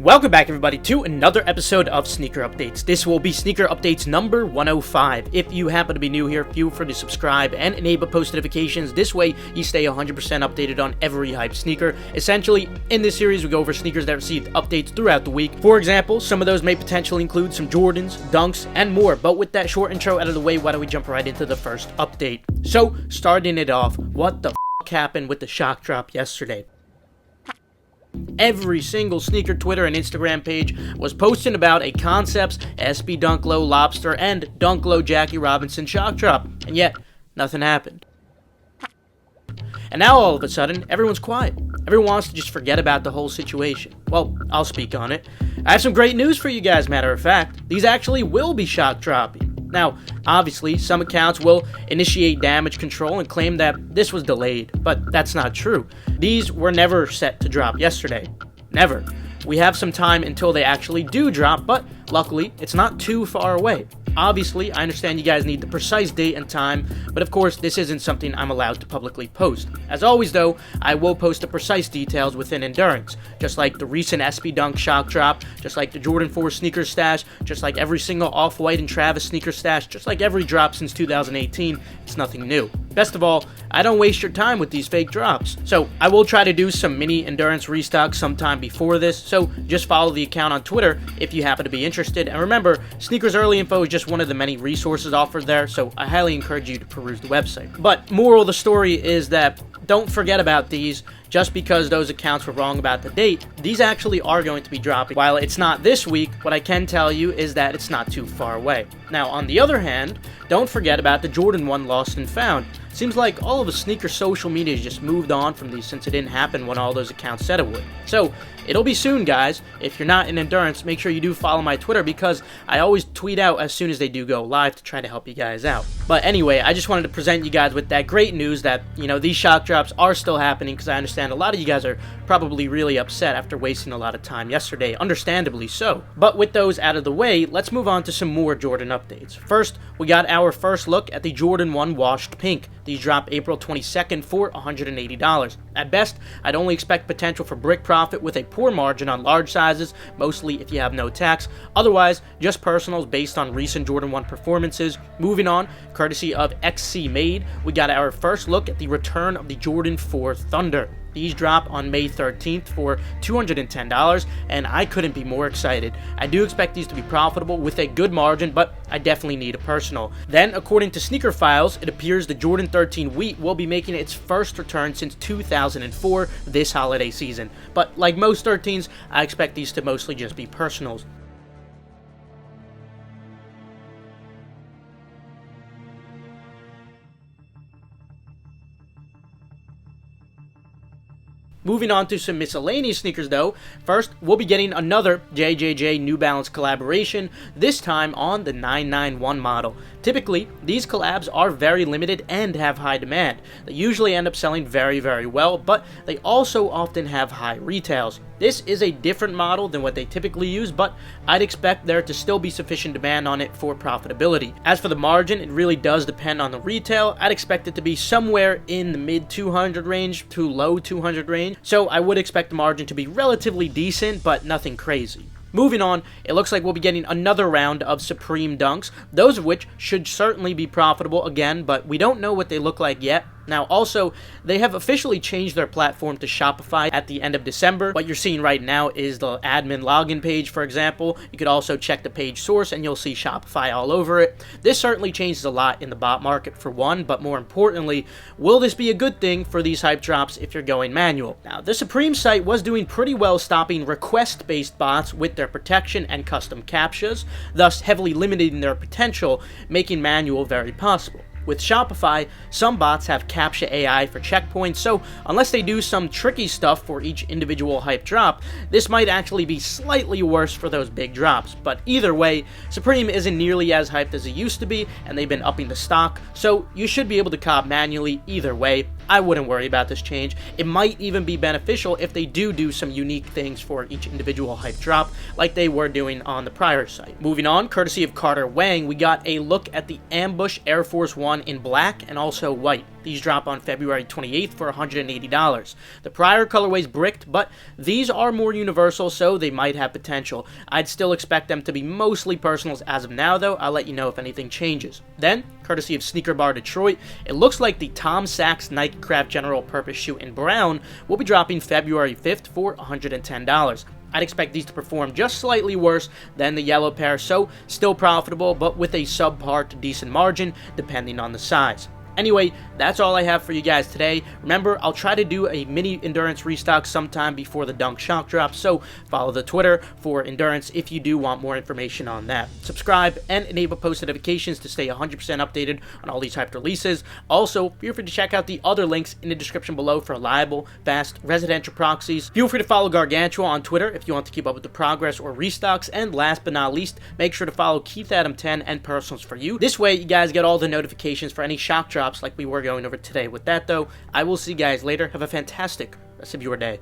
Welcome back everybody to another episode of Sneaker Updates. This will be Sneaker Updates number 105. If you happen to be new here, feel free to subscribe and enable post notifications. This way you stay 100% updated on every hype sneaker. Essentially, in this series we go over sneakers that received updates throughout the week. For example, some of those may potentially include some Jordans, Dunks, and more. But with that short intro out of the way, why don't we jump right into the first update. So, starting it off, what the f*** happened with the shock drop yesterday? Every single sneaker Twitter and Instagram page was posting about a Concepts, SB Dunk Low Lobster, and Dunk Low Jackie Robinson shock drop, and yet, nothing happened. And now all of a sudden, everyone's quiet. Everyone wants to just forget about the whole situation. Well, I'll speak on it. I have some great news for you guys, matter of fact. These actually will be shock dropping. Now, obviously, some accounts will initiate damage control and claim that this was delayed, but that's not true. These were never set to drop yesterday. Never. We have some time until they actually do drop, but luckily, it's not too far away. Obviously, I understand you guys need the precise date and time, but of course, this isn't something I'm allowed to publicly post. As always though, I will post the precise details within Endurance, just like the recent SB Dunk shock drop, just like the Jordan 4 sneaker stash, just like every single Off-White and Travis sneaker stash, just like every drop since 2018, it's nothing new. Best of all, I don't waste your time with these fake drops. So, I will try to do some mini Endurance restocks sometime before this, so just follow the account on Twitter if you happen to be interested. And remember, Sneakers Early Info is just one of the many resources offered there, so I highly encourage you to peruse the website. But moral of the story is that don't forget about these. Just because those accounts were wrong about the date, these actually are going to be dropping. While it's not this week, what I can tell you is that it's not too far away. Now, on the other hand, don't forget about the Jordan 1 Lost and Found. Seems like all of the sneaker social media has just moved on from these since it didn't happen when all those accounts said it would. So, it'll be soon, guys. If you're not in Endurance, make sure you do follow my Twitter because I always tweet out as soon as they do go live to try to help you guys out. But anyway, I just wanted to present you guys with that great news that, these shock drops are still happening because I understand a lot of you guys are probably really upset after wasting a lot of time yesterday, understandably so. But with those out of the way, let's move on to some more Jordan updates. First, we got our first look at the Jordan 1 Washed Pink. These drop April 22nd for $180. At best, I'd only expect potential for brick profit with a poor margin on large sizes, mostly if you have no tax. Otherwise, just personals based on recent Jordan 1 performances. Moving on, courtesy of XC Made, we got our first look at the return of the Jordan 4 Thunder. These drop on May 13th for $210, and I couldn't be more excited. I do expect these to be profitable with a good margin, but I definitely need a personal. Then, according to Sneaker Files, it appears the Jordan 13 Wheat will be making its first return since 2004 this holiday season. But like most 13s, I expect these to mostly just be personals. Moving on to some miscellaneous sneakers though, first we'll be getting another JJJ New Balance collaboration, this time on the 991 model. Typically, these collabs are very limited and have high demand. They usually end up selling very well, but they also often have high retails. This is a different model than what they typically use, but I'd expect there to still be sufficient demand on it for profitability. As for the margin, it really does depend on the retail. I'd expect it to be somewhere in the mid 200 range to low 200 range, so I would expect the margin to be relatively decent, but nothing crazy. Moving on, it looks like we'll be getting another round of Supreme Dunks, those of which should certainly be profitable again, but we don't know what they look like yet. Now, also, they have officially changed their platform to Shopify at the end of December. What you're seeing right now is the admin login page, for example. You could also check the page source and you'll see Shopify all over it. This certainly changes a lot in the bot market for one, but more importantly, will this be a good thing for these hype drops if you're going manual? Now, the Supreme site was doing pretty well stopping request-based bots with their protection and custom captchas, thus heavily limiting their potential, making manual very possible. With Shopify, some bots have CAPTCHA AI for checkpoints, so unless they do some tricky stuff for each individual hype drop, this might actually be slightly worse for those big drops. But either way, Supreme isn't nearly as hyped as it used to be, and they've been upping the stock, so you should be able to cop manually either way. I wouldn't worry about this change. It might even be beneficial if they do some unique things for each individual hype drop, like they were doing on the prior site. Moving on, courtesy of Carter Wang, we got a look at the Ambush Air Force One in black and also white. These drop on February 28th for $180. The prior colorway's bricked, but these are more universal, so they might have potential. I'd still expect them to be mostly personals as of now, though. I'll let you know if anything changes. Then, courtesy of Sneaker Bar Detroit, it looks like the Tom Sachs Nike Craft General Purpose shoe in brown will be dropping February 5th for $110. I'd expect these to perform just slightly worse than the yellow pair, so still profitable, but with a subpar to decent margin, depending on the size. Anyway, that's all I have for you guys today. Remember, I'll try to do a mini Endurance restock sometime before the Dunk Shock drop, so follow the Twitter for Endurance if you do want more information on that. Subscribe and enable post notifications to stay 100% updated on all these hyped releases. Also, feel free to check out the other links in the description below for reliable, fast, residential proxies. Feel free to follow Gargantua on Twitter if you want to keep up with the progress or restocks. And last but not least, make sure to follow Keith Adam 10 and Personals for You. This way, you guys get all the notifications for any shock drops like we were going over today. With that, though, I will see you guys later. Have a fantastic rest of your day.